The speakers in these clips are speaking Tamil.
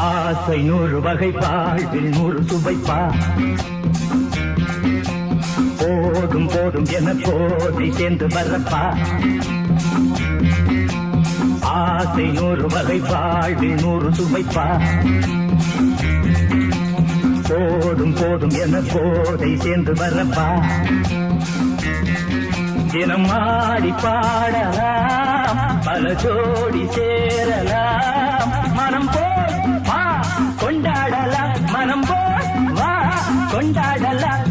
ஆசை நூறு வகை வாழ்வில் நூறு சுவைப்பா போதும் போதும் என போதை சேர்ந்து வரப்பா ஆசை நூறு வகை வாழ்வில் நூறு சுவைப்பா போதும் போதும் என போதை சேர்ந்து வரப்பா தினம் ஆடி பாடலாம் பல ஜோடி சேரலாம் மனம் போல் வா கொண்டாடலாம் மனம் போல் வா கொண்டாடலாம்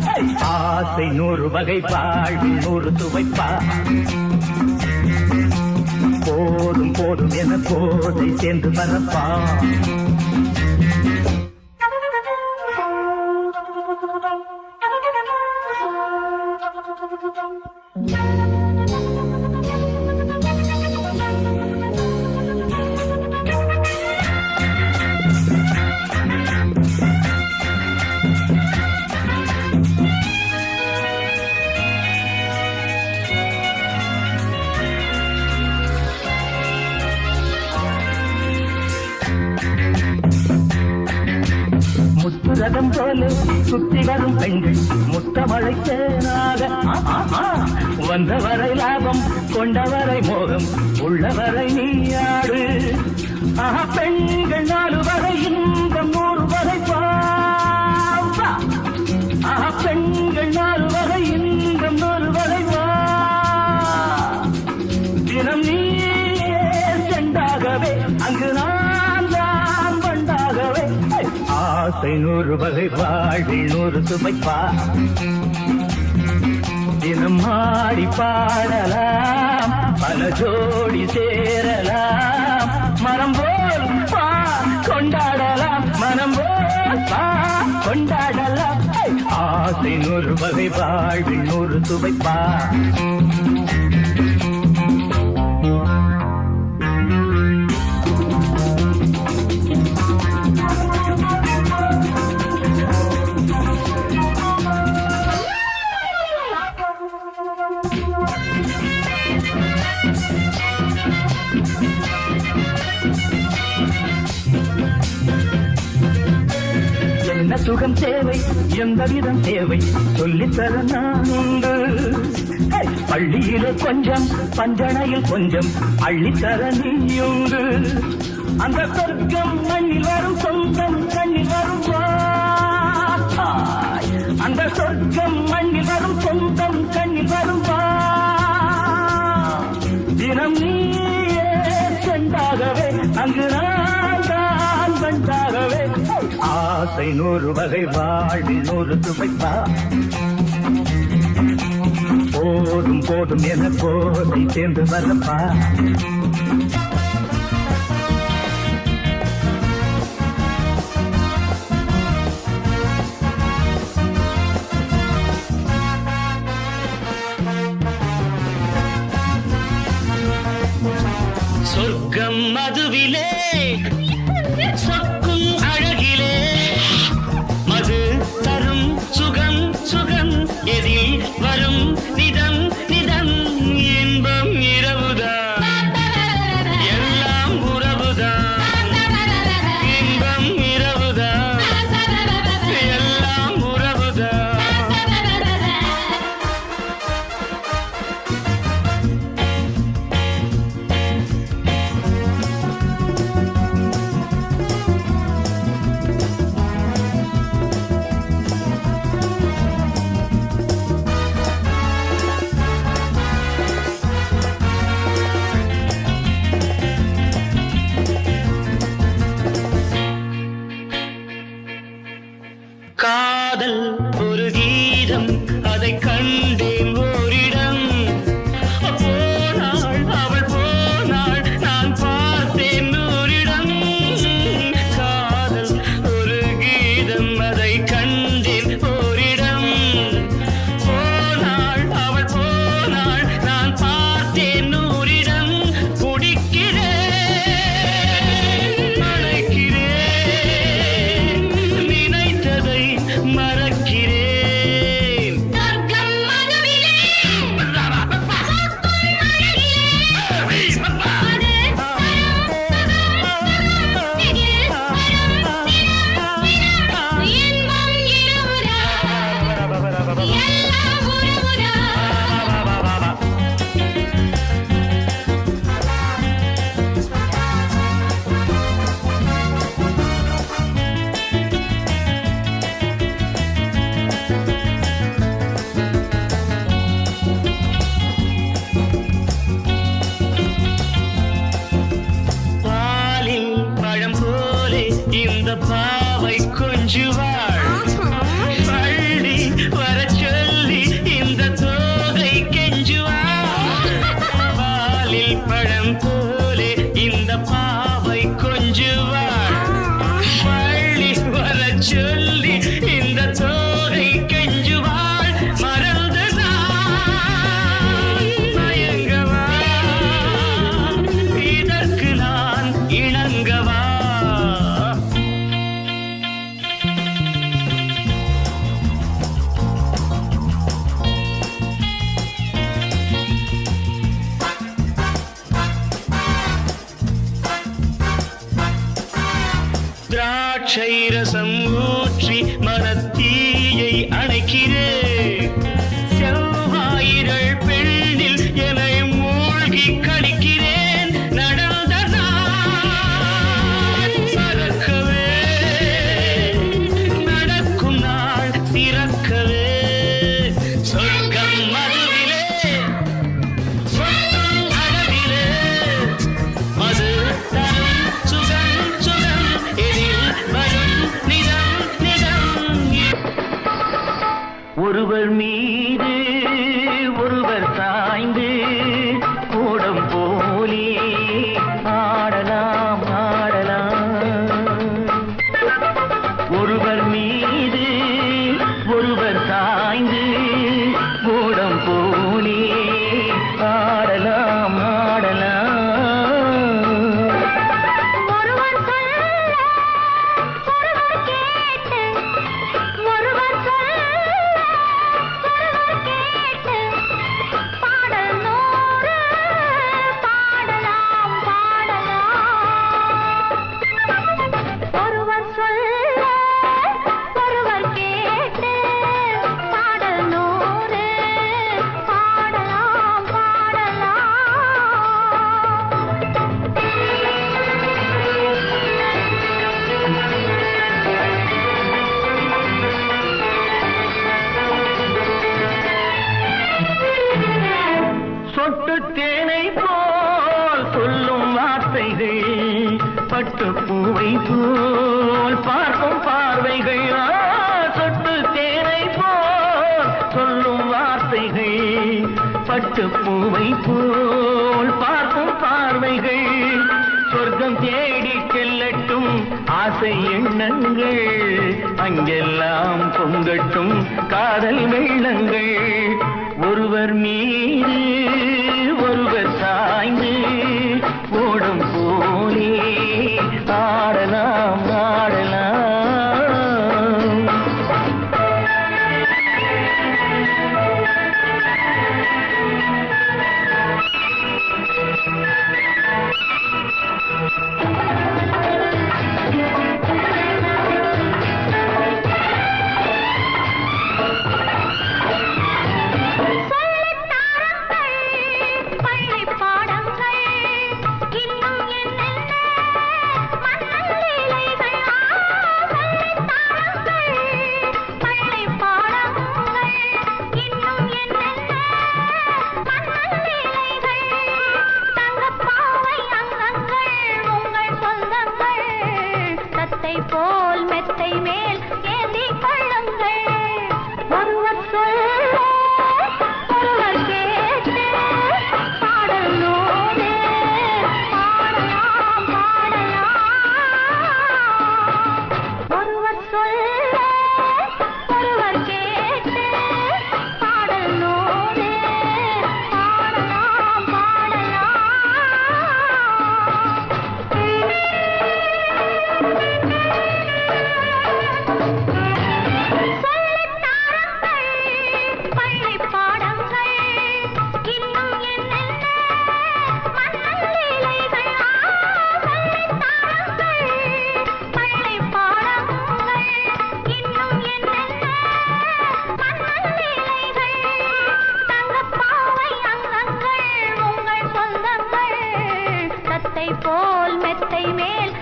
ஆசை நூறு வகை வாழ்வில் நூறு சுவைப்பா போதும் போதும் என போதை சேர்ந்து வரப்பா முத்துரதம் போல சுத்தி வரும் பெண்கள் முத்தமழை தேனாக வந்தவரை லாபம் கொண்டவரை மோகம் உள்ளவரை நீயாடு பெண்கள் 4 வரை இன்பம் 100 வரை பெண்கள் 4 வரை இன்பம் 100 வரை தினம் நீ செண்டாகவே அங்கு நான் தான் வண்டாகவே ஆசை நூறு வகை வாழ்வில் நூறு சுமைப்பா தினம் ஆடி பாடலாம் பல ஜோடி சேரலாம் மனம் போல் பா கொண்டாடலாம் மனம் போல் பா கொண்டாடலாம் ஆசை நூறு வகை வாழ்வில் நூறு சுவைப்பா என்ன சுகம் தேவை எந்த விதம் தேவை சொல்லித்தர நான் உண்டு பள்ளியிலே கொஞ்சம் பஞ்சனையில் கொஞ்சம் அள்ளித்தர நீயுண்டு அந்த சொர்க்கம் மண்ணில் வரும் சொந்தம் கண்ணில் வரும் அந்த சொர்க்கம் மண்ணில் வரும் சொந்தம் கண்ணில் வரும் தினம் நீயே சென்றாகவே அங்கு நான் தான் வந்தாகவே ஆசை நூறு வகை வாழ்வில் நூறு சுவைப்பா போதும் போதும் என போதை சேர்ந்து வரப்பா சொர்க்கம் மதுவிலே சொக்கும் அழகிலே மது தரும் சுகம் சுகம் எதில் வரும் நிதம் நிதம் இன்பம் இரவுதான் போலே இந்த பாவை கொஞ்சுவாள் பள்ளி வர சொல்லி இந்த தோகை கெஞ்சுவாள் பாலில் பழம் போலே இந்த பாவை கொஞ்சுவாள் பள்ளி வர சொல்லி இந்த தோகை கெஞ்சுவாள் மறந்து நான் மயங்கவா இதற்கு நான் இணங்கவா திராட்சை ரசம் ஊற்றி மனத்தீயை அணைக்கிறேன் செவ்வாயிரள் பெண்ணில் என்னை மூழ்கி கழிக்கிறேன் நடந்த நாள் மறக்கவே நடக்கும் நாள் திறக்கவே சொர்க்கம் மதுவிலே சொர்க்கம் அளவிலே மது தரும் சுகம் சுகம் எதில் வரும் நிதம் நிதம் ஒருவர் மீது ஒருவர் சாய்ந்து கூடம் போலே ஆடலாம் ஒருவர் மீது ஒருவர் சாய்ந்து கூடம் போலே ஆடலாம் ஒருவர் சொல்ல ஒருவர் கேட்டு ஒருவர் சொல்ல ஒருவர் கேட்டு பாடல் நூறு பாடலாம் ஒருவர் சொல்ல ஒருவர் கேட்டு பாடல் நூறு பாடலாம் சொட்டு தேனை போல் சொல்லும் வார்த்தைகள் பட்டு பூவை போல் பார்க்கும் பார்வைகள் சொட்டு தேனை போல் சொல்லும் வார்த்தைகள் பட்டு பூவை போல் பார்க்கும் பார்வைகள் சொர்க்கம் தேடி செல்லட்டும் ஆசை எண்ணங்கள் அங்கெல்லாம் பொங்கட்டும் காதல் வெள்ளங்கள் ஒருவர் மீது ஒருவர் சாய்ந்து ஓடும் போலே ஆடலாம் பள்ளி பாடங்கள் இன்னும் என்னென்ன மன்னன் லீலைகள் சொல்லித்தாருங்கள் பள்ளி பாடங்கள் இன்னும் என்னென்ன மன்னன் லீலைகள் தங்கப்பாவை அங்கங்கள் உங்கள் சொந்தங்கள் தத்தை போல் மெத்தை மேல் ஏந்தி கொள்ளுங்கள் ஒருவர் சொல்ல ஒருவர் கேட்டு பாடல் நூறு பாடலாம் ஒருவர் சொல்ல ஒருவர் கேட்டு பாடல் நூறு பாடலாம் பள்ளி பாடங்கள் இன்னும் என்னென்ன மன்னன் லீலைகள் சொல்லித்தாருங்கள் பள்ளி பாடங்கள் இன்னும் என்னென்ன மன்னன் லீலைகள் தங்கப்பாவை அங்கங்கள் உங்கள் சொந்தங்கள் தத்தை போல் மெத்தை மேல்